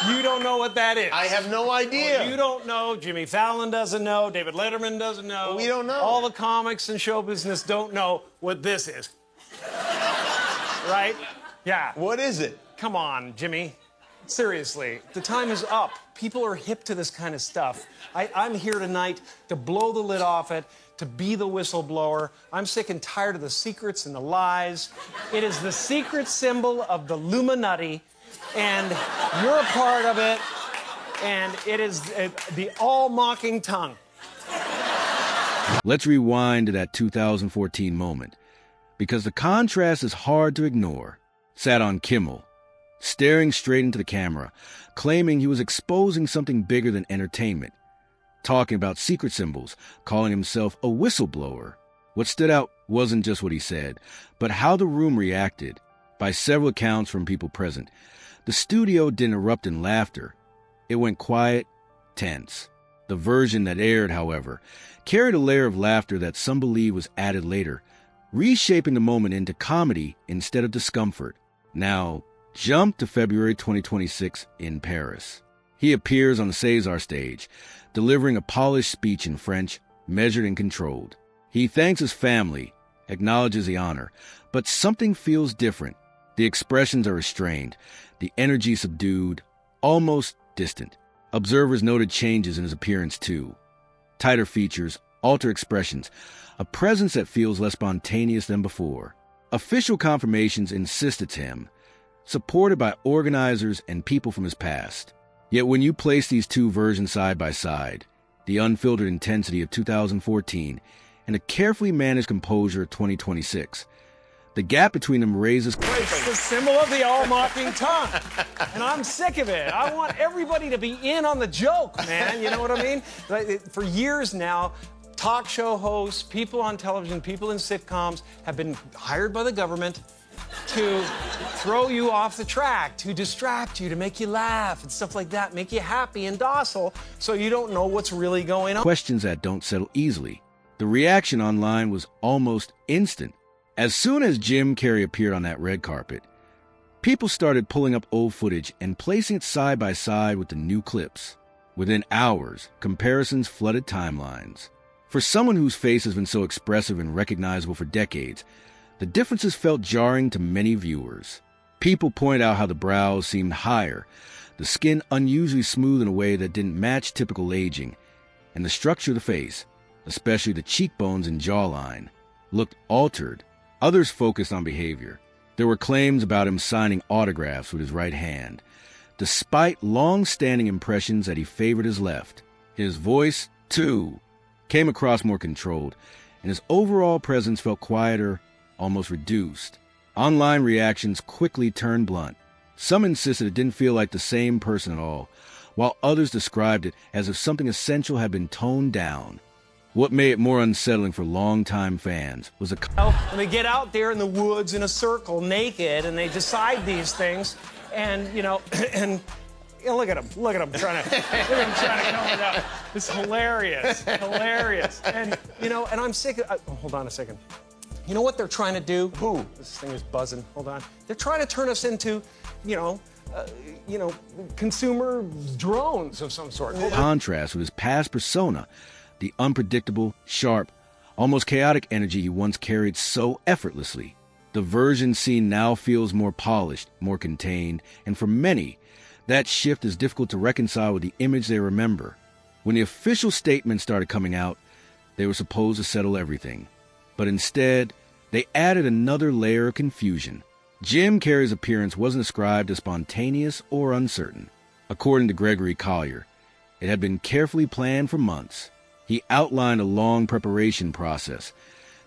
You don't know what that is. I have no idea. You don't know. Jimmy Fallon doesn't know. David Letterman doesn't know. We don't know. All the comics and show business don't know what this is. Right? Yeah. What is it? Come on, Jimmy. Seriously, the time is up. People are hip to this kind of stuff. I'm here tonight to blow the lid off it, to be the whistleblower. I'm sick and tired of the secrets and the lies. It is the secret symbol of the Illuminati, and you're a part of it, and it is the all-mocking tongue. Let's rewind to that 2014 moment, because the contrast is hard to ignore. Sat on Kimmel, staring straight into the camera, claiming he was exposing something bigger than entertainment, talking about secret symbols, calling himself a whistleblower. What stood out wasn't just what he said, but how the room reacted. By several accounts from people present, the studio didn't erupt in laughter. It went quiet, tense. The version that aired, however, carried a layer of laughter that some believe was added later, reshaping the moment into comedy instead of discomfort. Now, jump to February 2026 in Paris. He appears on the César stage, delivering a polished speech in French, measured and controlled. He thanks his family, acknowledges the honor, but something feels different. The expressions are restrained, the energy subdued, almost distant. Observers noted changes in his appearance too. Tighter features, altered expressions, a presence that feels less spontaneous than before. Official confirmations insist it's him, supported by organizers and people from his past. Yet when you place these two versions side by side, the unfiltered intensity of 2014 and the carefully managed composure of 2026, the gap between them raises... It's the symbol of the all-mocking tongue. And I'm sick of it. I want everybody to be in on the joke, man. You know what I mean? For years now, talk show hosts, people on television, people in sitcoms have been hired by the government to throw you off the track, to distract you, to make you laugh and stuff like that, make you happy and docile so you don't know what's really going on. Questions that don't settle easily. The reaction online was almost instant. As soon as Jim Carrey appeared on that red carpet, people started pulling up old footage and placing it side by side with the new clips. Within hours, comparisons flooded timelines. For someone whose face has been so expressive and recognizable for decades, the differences felt jarring to many viewers. People point out how the brows seemed higher, the skin unusually smooth in a way that didn't match typical aging, and the structure of the face, especially the cheekbones and jawline, looked altered. Others focused on behavior. There were claims about him signing autographs with his right hand, despite long-standing impressions that he favored his left. His voice, too, came across more controlled, and his overall presence felt quieter, almost reduced. Online reactions quickly turned blunt. Some insisted it didn't feel like the same person at all, while others described it as if something essential had been toned down. What made it more unsettling for longtime fans was when they get out there in the woods in a circle naked and they decide these things, and and look at him trying to come it out. It's hilarious. And and I'm sick of, hold on a second. You know what they're trying to do? Who? This thing is buzzing. Hold on. They're trying to turn us into, consumer drones of some sort. Contrast with his past persona, the unpredictable, sharp, almost chaotic energy he once carried so effortlessly. The version seen now feels more polished, more contained, and for many, that shift is difficult to reconcile with the image they remember. When the official statements started coming out, they were supposed to settle everything. But instead, they added another layer of confusion. Jim Carrey's appearance wasn't described as spontaneous or uncertain. According to Gregory Collier, it had been carefully planned for months. He outlined a long preparation process,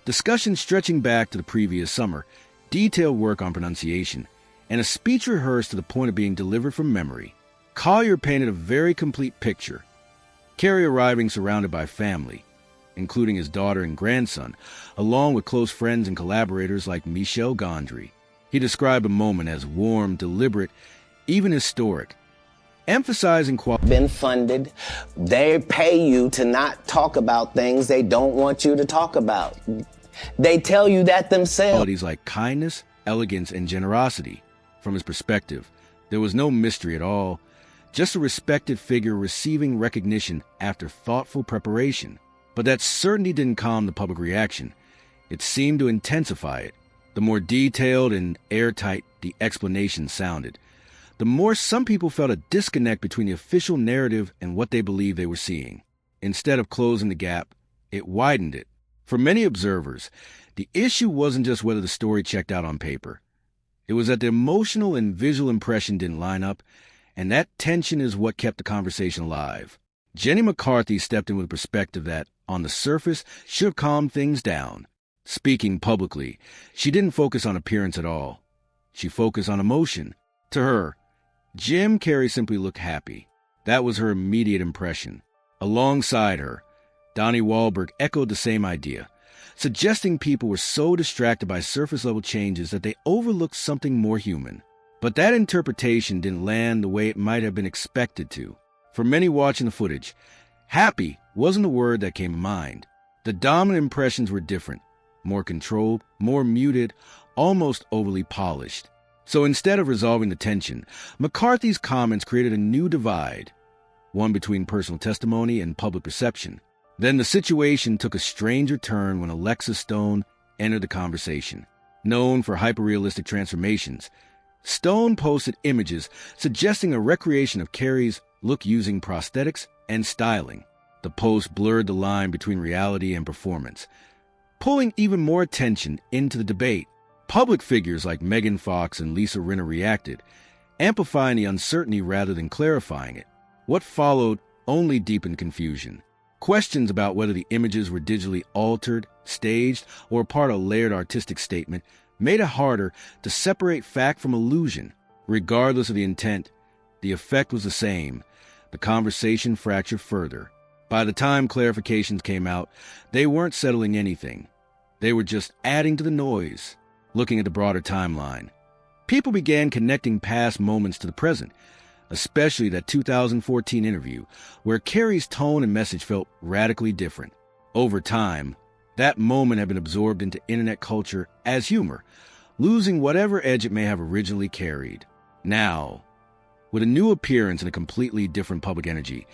discussions stretching back to the previous summer, detailed work on pronunciation, and a speech rehearsed to the point of being delivered from memory. Collier painted a very complete picture. Carrey arriving surrounded by family, including his daughter and grandson, along with close friends and collaborators like Michel Gondry. He described a moment as warm, deliberate, even historic, emphasizing been funded. They pay you to not talk about things they don't want you to talk about. They tell you that themselves. Qualities like kindness, elegance, and generosity. From his perspective, there was no mystery at all, just a respected figure receiving recognition after thoughtful preparation. But that certainly didn't calm the public reaction. It seemed to intensify it. The more detailed and airtight the explanation sounded, the more some people felt a disconnect between the official narrative and what they believed they were seeing. Instead of closing the gap, it widened it. For many observers, the issue wasn't just whether the story checked out on paper. It was that the emotional and visual impression didn't line up, and that tension is what kept the conversation alive. Jenny McCarthy stepped in with a perspective that, on the surface, should have calmed things down. Speaking publicly, she didn't focus on appearance at all. She focused on emotion. To her, Jim Carrey simply looked happy. That was her immediate impression. Alongside her, Donnie Wahlberg echoed the same idea, suggesting people were so distracted by surface-level changes that they overlooked something more human. But that interpretation didn't land the way it might have been expected to. For many watching the footage, happy wasn't a word that came to mind. The dominant impressions were different, more controlled, more muted, almost overly polished. So instead of resolving the tension, McCarthy's comments created a new divide, one between personal testimony and public perception. Then the situation took a stranger turn when Alexa Stone entered the conversation. Known for hyper-realistic transformations, Stone posted images suggesting a recreation of Carrey's look using prosthetics and styling. The post blurred the line between reality and performance, pulling even more attention into the debate. Public figures like Megan Fox and Lisa Rinna reacted, amplifying the uncertainty rather than clarifying it. What followed only deepened confusion. Questions about whether the images were digitally altered, staged, or part of a layered artistic statement made it harder to separate fact from illusion. Regardless of the intent, the effect was the same. The conversation fractured further. By the time clarifications came out, they weren't settling anything. They were just adding to the noise. Looking at the broader timeline, people began connecting past moments to the present, especially that 2014 interview, where Carrey's tone and message felt radically different. Over time, that moment had been absorbed into internet culture as humor, losing whatever edge it may have originally carried. Now, with a new appearance and a completely different public energy,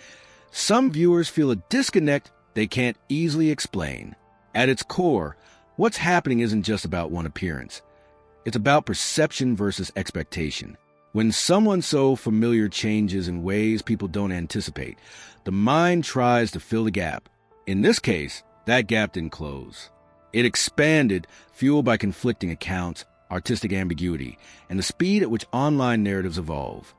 some viewers feel a disconnect they can't easily explain. At its core, what's happening isn't just about one appearance. It's about perception versus expectation. When someone so familiar changes in ways people don't anticipate, the mind tries to fill the gap. In this case, that gap didn't close. It expanded, fueled by conflicting accounts, artistic ambiguity, and the speed at which online narratives evolve.